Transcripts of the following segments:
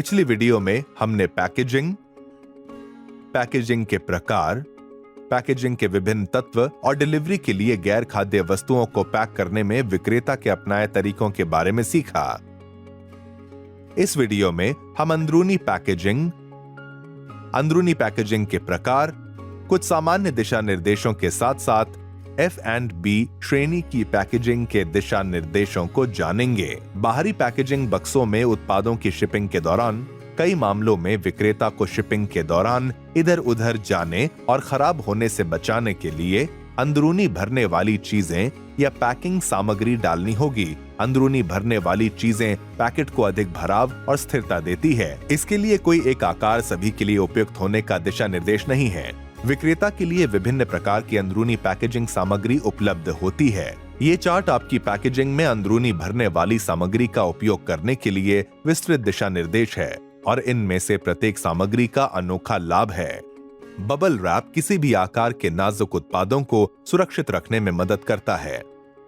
पिछली वीडियो में हमने पैकेजिंग, पैकेजिंग के प्रकार, पैकेजिंग के विभिन्न तत्व और डिलीवरी के लिए गैर खाद्य वस्तुओं को पैक करने में विक्रेता के अपनाए तरीकों के बारे में सीखा। इस वीडियो में हम अंदरूनी पैकेजिंग के प्रकार, कुछ सामान्य दिशा निर्देशों के साथ साथ F&B श्रेणी की पैकेजिंग के दिशा निर्देशों को जानेंगे। बाहरी पैकेजिंग बक्सों में उत्पादों की शिपिंग के दौरान कई मामलों में विक्रेता को शिपिंग के दौरान इधर उधर जाने और खराब होने से बचाने के लिए अंदरूनी भरने वाली चीजें या पैकिंग सामग्री डालनी होगी। अंदरूनी भरने वाली चीजें पैकेट को अधिक भराव और स्थिरता देती है। इसके लिए कोई एक आकार सभी के लिए उपयुक्त होने का दिशा निर्देश नहीं है। विक्रेता के लिए विभिन्न प्रकार की अंदरूनी पैकेजिंग सामग्री उपलब्ध होती है। ये चार्ट आपकी पैकेजिंग में अंदरूनी भरने वाली सामग्री का उपयोग करने के लिए विस्तृत दिशा निर्देश है और इनमें से प्रत्येक सामग्री का अनोखा लाभ है। बबल रैप किसी भी आकार के नाजुक उत्पादों को सुरक्षित रखने में मदद करता है।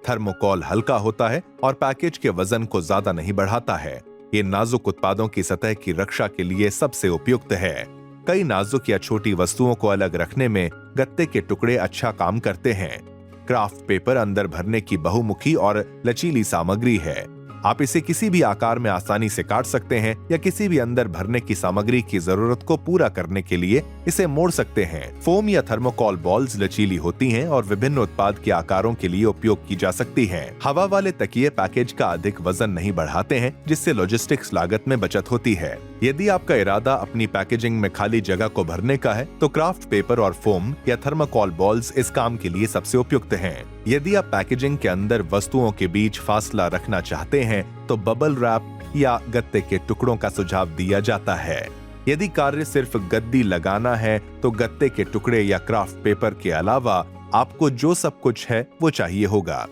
थर्मोकोल हल्का होता है और पैकेज के वजन को ज्यादा नहीं बढ़ाता है। ये नाजुक उत्पादों की सतह की रक्षा के लिए सबसे उपयुक्त है। कई नाजुक या छोटी वस्तुओं को अलग रखने में गत्ते के टुकड़े अच्छा काम करते हैं। क्राफ्ट पेपर अंदर भरने की बहुमुखी और लचीली सामग्री है। आप इसे किसी भी आकार में आसानी से काट सकते हैं या किसी भी अंदर भरने की सामग्री की जरूरत को पूरा करने के लिए इसे मोड़ सकते हैं। फोम या थर्मोकोल बॉल्स लचीली होती हैं और विभिन्न उत्पाद के आकारों के लिए उपयोग की जा सकती हैं। हवा वाले तकिए पैकेज का अधिक वजन नहीं बढ़ाते हैं, जिससे लॉजिस्टिक्स लागत में बचत होती है। यदि आपका इरादा अपनी पैकेजिंग में खाली जगह को भरने का है, तो क्राफ्ट पेपर और फोम या थर्मोकोल बॉल्स इस काम के लिए सबसे उपयुक्त हैं। यदि आप पैकेजिंग के अंदर वस्तुओं के बीच फासला रखना चाहते हैं, तो बबल रैप या गत्ते के टुकड़ों का सुझाव दिया जाता है। यदि कार्य सिर्फ गद्दी लगाना है, तो गत्ते के टुकड़े या क्राफ्ट पेपर के अलावा आपको जो सब कुछ है वो चाहिए होगा।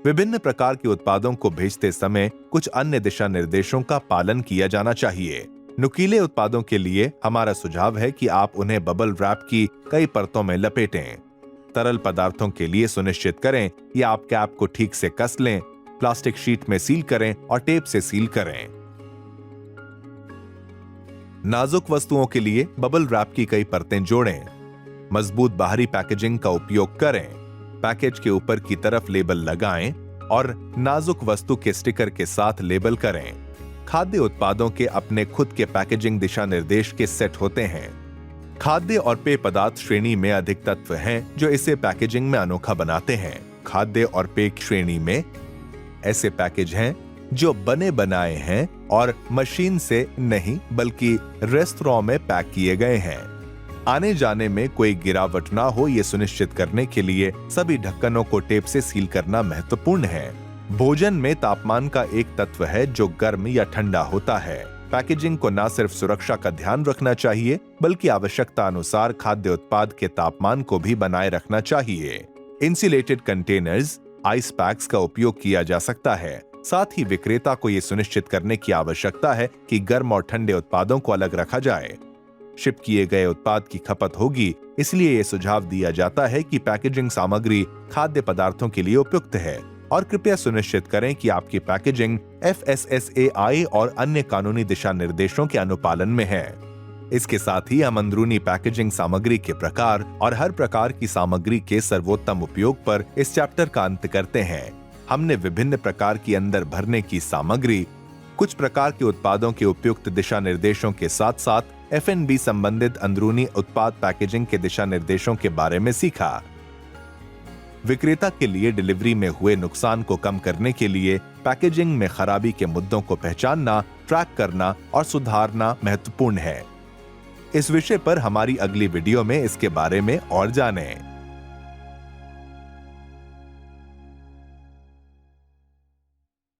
विभिन्न प्रकार के उत्पादों को भेजते समय कुछ अन्य दिशा निर्देशों का पालन किया जाना चाहिए। नुकीले उत्पादों के लिए हमारा सुझाव है कि आप उन्हें बबल रैप की कई परतों में लपेटें। तरल पदार्थों के लिए सुनिश्चित करें कि आप कैप को ठीक से कस लें, प्लास्टिक शीट में सील करें और टेप से सील करें। नाजुक वस्तुओं के लिए बबल रैप की कई परतें जोड़ें। मजबूत बाहरी पैकेजिंग का उपयोग करें। पैकेज के ऊपर की तरफ लेबल लगाएं और नाजुक वस्तु के स्टिकर के साथ लेबल करें। खाद्य उत्पादों के अपने खुद के पैकेजिंग दिशा निर्देश के सेट होते हैं। खाद्य और पेय पदार्थ श्रेणी में अधिक तत्व हैं जो इसे पैकेजिंग में अनोखा बनाते हैं। खाद्य और पेय श्रेणी में ऐसे पैकेज हैं जो बने बनाए हैं और मशीन से नहीं बल्कि रेस्तरां में पैक किए गए हैं। आने जाने में कोई गिरावट ना हो, ये सुनिश्चित करने के लिए सभी ढक्कनों को टेप से सील करना महत्वपूर्ण है। भोजन में तापमान का एक तत्व है जो गर्म या ठंडा होता है। पैकेजिंग को न सिर्फ सुरक्षा का ध्यान रखना चाहिए, बल्कि आवश्यकता अनुसार खाद्य उत्पाद के तापमान को भी बनाए रखना चाहिए। इंसुलेटेड कंटेनर्स, आइस पैक्स का उपयोग किया जा सकता है। साथ ही विक्रेता को यह सुनिश्चित करने की आवश्यकता है कि गर्म और ठंडे उत्पादों को अलग रखा जाए। शिप किए गए उत्पाद की खपत होगी, इसलिए यह सुझाव दिया जाता है कि पैकेजिंग सामग्री खाद्य पदार्थों के लिए उपयुक्त है और कृपया सुनिश्चित करें कि आपकी पैकेजिंग FSSAI और अन्य कानूनी दिशा निर्देशों के अनुपालन में है। इसके साथ ही हम अंदरूनी पैकेजिंग सामग्री के प्रकार और हर प्रकार की सामग्री के सर्वोत्तम उपयोग पर इस चैप्टर का अंत करते हैं। हमने विभिन्न प्रकार की अंदर भरने की सामग्री, कुछ प्रकार के उत्पादों के उपयुक्त दिशा निर्देशों के साथ साथ F&B संबंधित अंदरूनी उत्पाद पैकेजिंग के दिशा निर्देशों के बारे में सीखा। विक्रेता के लिए डिलीवरी में हुए नुकसान को कम करने के लिए पैकेजिंग में खराबी के मुद्दों को पहचानना, ट्रैक करना और सुधारना महत्वपूर्ण है। इस विषय पर हमारी अगली वीडियो में इसके बारे में और जानें।